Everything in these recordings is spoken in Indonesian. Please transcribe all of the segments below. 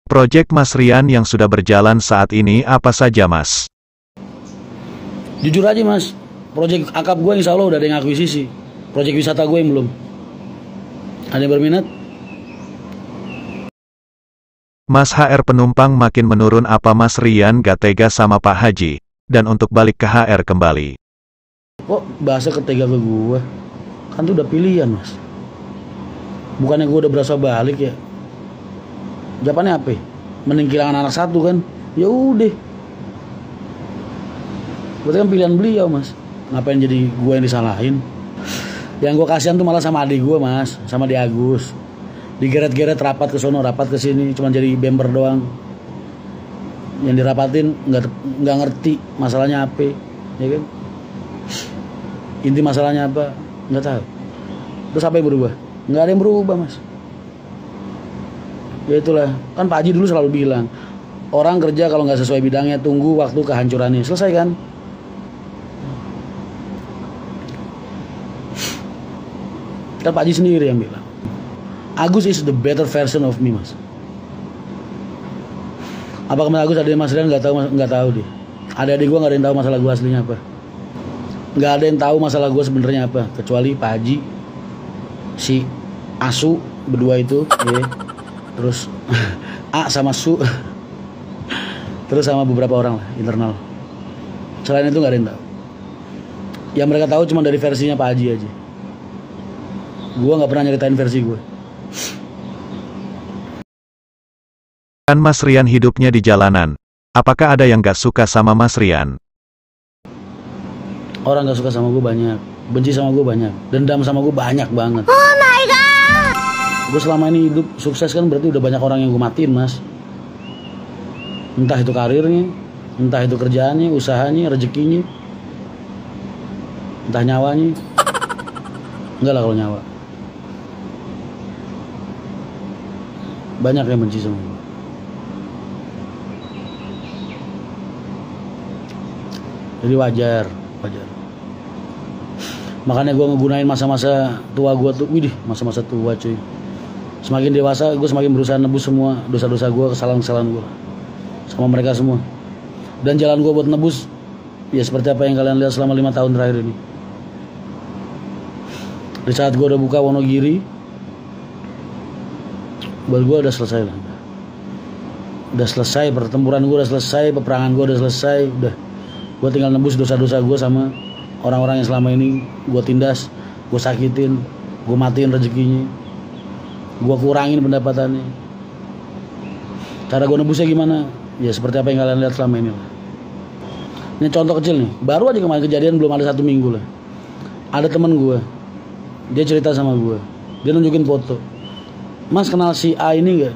Proyek Mas Rian yang sudah berjalan saat ini apa saja, Mas? Jujur aja mas, proyek akap gue insya Allah udah ada yang akuisisi. Proyek wisata gue yang belum. Ada yang berminat? Mas HR penumpang makin menurun, apa Mas Rian gak tega sama Pak Haji? Dan untuk balik ke HR kembali. Kok bahasa ketega ke gue? Kan itu udah pilihan mas. Bukannya gue udah berasa balik ya? Jawabannya apa? Mending kehilangan anak satu kan? Ya udah. Berarti kan pilihan beliau mas. Ngapain jadi gue yang disalahin? Yang gue kasihan tuh malah sama adik gue mas, sama di Agus. Digeret-geret rapat ke sono, rapat ke sini, cuma jadi bemper doang. Yang dirapatin nggak ngerti masalahnya apa, ya kan? Inti masalahnya apa? Nggak tahu. Terus apa yang berubah? Nggak ada yang berubah mas. Ya itulah, kan Pak Haji dulu selalu bilang, orang kerja kalau nggak sesuai bidangnya tunggu waktu kehancurannya. Selesai kan? Kan Pak Haji sendiri yang bilang, Agus is the better version of me mas. Apa kemarin Agus ada Mas Rian nggak tahu dia. Ada adik gue nggak ada yang tahu masalah gue aslinya apa. Nggak ada yang tahu masalah gue sebenarnya apa kecuali Pak Haji, si Asu berdua itu, ya. Terus A sama Su, terus sama beberapa orang lah internal. Selain itu nggak ada yang tahu. Yang mereka tahu cuma dari versinya Pak Haji aja. Gue nggak pernah nyeritain versi gue. Kan Mas Rian hidupnya di jalanan. Apakah ada yang gak suka sama Mas Rian? Orang gak suka sama gue banyak, benci sama gue banyak, dendam sama gue banyak banget. Oh my god! Gue selama ini hidup sukses kan berarti udah banyak orang yang gue matiin mas. Entah itu karirnya, entah itu kerjaannya, usahanya, rezekinya, entah nyawanya. Enggak lah kalau nyawa. Banyak yang benci sama gue. Jadi wajar. Makanya gue ngegunain masa-masa tua gue tuh, widih, masa-masa tua cuy. Semakin dewasa, gue semakin berusaha nebus semua dosa-dosa gue, kesalahan-kesalahan gue, sama mereka semua. Dan jalan gue buat nebus, ya seperti apa yang kalian lihat selama 5 tahun terakhir ini. Di saat gue udah buka Wonogiri, buat gue udah selesai lah. Udah selesai pertempuran gue, udah selesai peperangan gue, udah selesai, udah. Gue tinggal nebus dosa-dosa gue sama orang-orang yang selama ini gue tindas, gue sakitin, gue matiin rezekinya, gue kurangin pendapatannya. Cara gue nebusnya gimana? Ya seperti apa yang kalian lihat selama ini lah. Ini contoh kecil nih, baru aja kemarin kejadian belum ada 1 minggu lah. Ada teman gue, dia cerita sama gue, dia nunjukin foto. Mas kenal si A ini gak?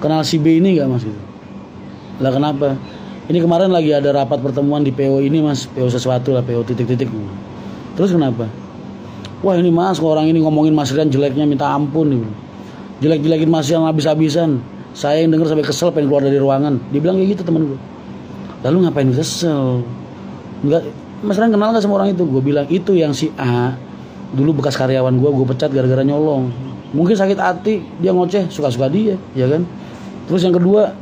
Kenal si B ini gak mas? Gitu. Lah kenapa? Ini kemarin lagi ada rapat pertemuan di PO ini mas, PO sesuatu lah, PO titik-titik. Terus kenapa? Wah ini mas, orang ini ngomongin Mas Rian jeleknya minta ampun nih. Jelek-jelekin Mas Rian habis-habisan. Saya yang denger sampai kesel pengen keluar dari ruangan. Dia bilang kayak gitu temen gue. Lalu ngapain kesel? Enggak, Mas Rian kenal gak sama orang itu? Gue bilang itu yang si A, dulu bekas karyawan gue pecat gara-gara nyolong. Mungkin sakit hati, dia ngoceh, suka-suka dia, ya kan? Terus yang kedua,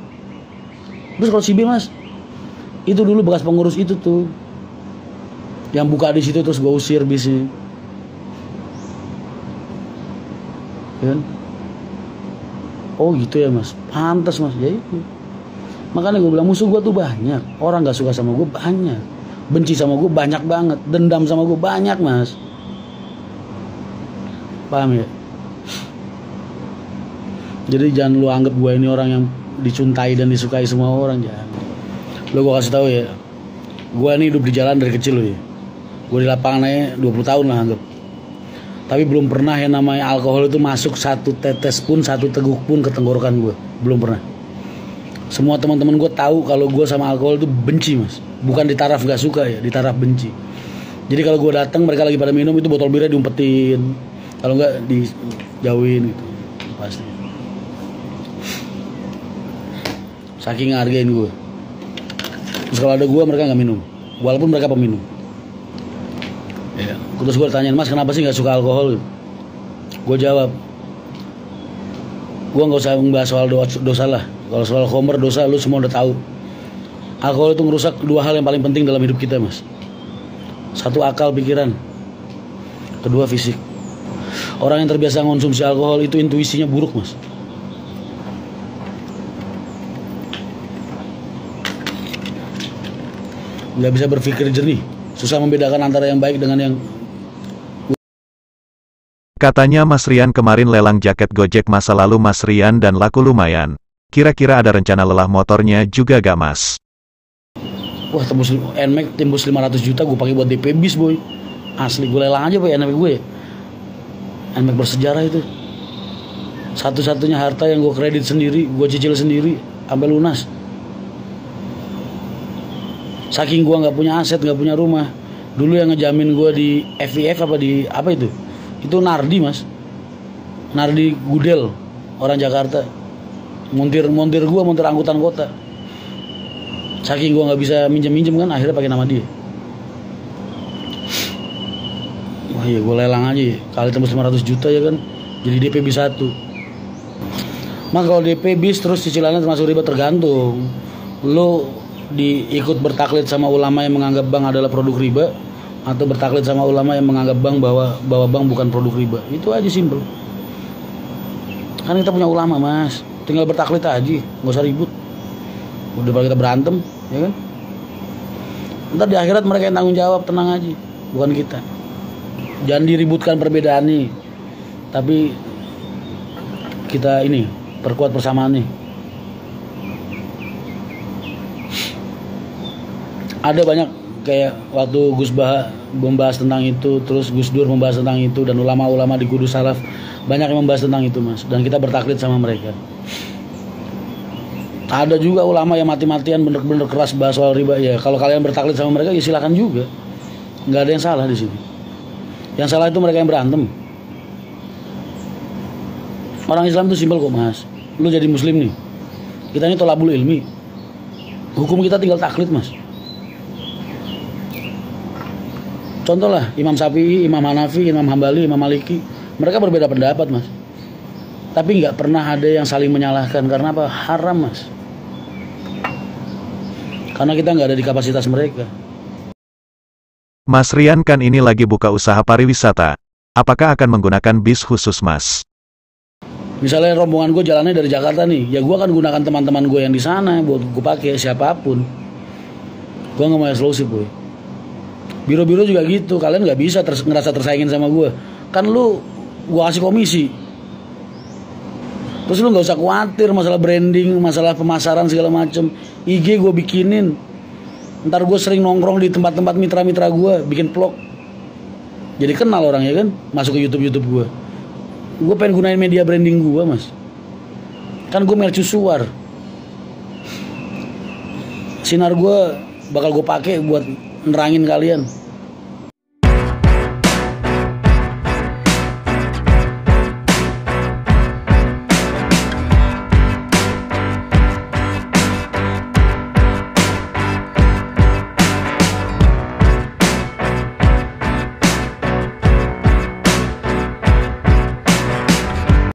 terus kalau si B mas, itu dulu bekas pengurus itu tuh, yang buka di situ terus gue usir bisnya, kan? Oh gitu ya mas, pantas mas, ya itu. Makanya gue bilang musuh gue tuh banyak, orang nggak suka sama gue banyak, benci sama gue banyak banget, dendam sama gue banyak mas. Paham ya? Jadi jangan lu anggap gue ini orang yang dicintai dan disukai semua orang, jangan. Lo gue kasih tahu ya, gue ini hidup di jalan dari kecil lo ya. Gue di lapangan aja 20 tahun lah anggap. Tapi belum pernah yang namanya alkohol itu masuk 1 tetes pun, 1 teguk pun ke tenggorokan gue. Belum pernah. Semua teman-teman gue tahu kalau gue sama alkohol itu benci mas. Bukan di taraf gak suka ya, di taraf benci. Jadi kalau gue datang mereka lagi pada minum, itu botol birnya diumpetin. Kalau enggak dijauhin gitu. Pasti. Saking ngehargain gue. Terus kalau ada gue mereka nggak minum, walaupun mereka peminum. Ya. Terus gue tanyain mas kenapa sih nggak suka alkohol? Gue jawab, Gua nggak usah membahas soal dosa lah. Kalau soal khamr dosa lu semua udah tahu. Alkohol itu ngerusak dua hal yang paling penting dalam hidup kita, Mas. Satu, akal pikiran. Kedua, fisik. Orang yang terbiasa mengonsumsi alkohol itu intuisinya buruk, Mas. Nggak bisa berpikir jernih. Susah membedakan antara yang baik dengan yang... Katanya Mas Rian kemarin lelang jaket Gojek masa lalu Mas Rian dan laku lumayan. Kira-kira ada rencana lelah motornya juga gak, Mas? Wah, tembus NMAX tembus 500 juta gue pakai buat DP bis, boy. Asli, gue lelang aja boy NMAX gue. NMAX bersejarah itu. Satu-satunya harta yang gue kredit sendiri, gue cicil sendiri sampai lunas. Saking gue nggak punya aset, nggak punya rumah. Dulu yang ngejamin gue di FIF apa itu? Itu Nardi, Mas. Nardi Gudel, orang Jakarta. Montir angkutan kota. Saking gue nggak bisa minjem kan, akhirnya pakai nama dia. Wah iya, gue lelang aja ya. Kali tembus 500 juta ya kan, jadi DP bis 1. Mas, kalau DP bis terus cicilannya termasuk riba, tergantung. Lo ikut bertaklid sama ulama yang menganggap bank adalah produk riba, atau bertaklid sama ulama yang menganggap bank bahwa bank bukan produk riba. Itu aja, simple. Kan kita punya ulama, Mas. Tinggal bertaklid aja, nggak usah ribut. Udah pada kita berantem, ya kan? Ntar di akhirat mereka yang tanggung jawab, tenang aja, bukan kita. Jangan diributkan perbedaan nih, tapi kita ini perkuat persamaan nih. Ada banyak kayak waktu Gus Bah membahas tentang itu, terus Gus Dur membahas tentang itu, dan ulama-ulama di Kudus Salaf banyak yang membahas tentang itu, Mas. Dan kita bertaklid sama mereka. Ada juga ulama yang mati-matian bener-bener keras bahas soal riba. Ya kalau kalian bertaklid sama mereka ya silakan juga. Nggak ada yang salah di sini. Yang salah itu mereka yang berantem. Orang Islam itu simpel kok, Mas. Lu jadi muslim nih. Kita ini tolabul ilmi. Hukum kita tinggal taklid, Mas. Contoh lah, Imam Syafi'i, Imam Hanafi, Imam Hambali, Imam Maliki. Mereka berbeda pendapat, Mas. Tapi nggak pernah ada yang saling menyalahkan. Karena apa? Haram, Mas. Karena kita nggak ada di kapasitas mereka. Mas Rian kan ini lagi buka usaha pariwisata. Apakah akan menggunakan bis khusus, Mas? Misalnya rombongan gue jalannya dari Jakarta nih, ya gue akan gunakan teman-teman gue yang di sana buat gue pakai, siapapun. Gue nggak mau eksklusif, boy. Biro-biro juga gitu, kalian nggak bisa ngerasa tersaingin sama gue. Kan gue kasih komisi. Terus lu nggak usah khawatir masalah branding, masalah pemasaran segala macem. IG gue bikinin. Ntar gue sering nongkrong di tempat-tempat mitra-mitra gue, bikin vlog. Jadi kenal orang ya kan, masuk ke YouTube gue. Gue pengen gunain media branding gue, Mas. Kan gue mercusuar. Sinar gue bakal gue pakai buat nerangin kalian.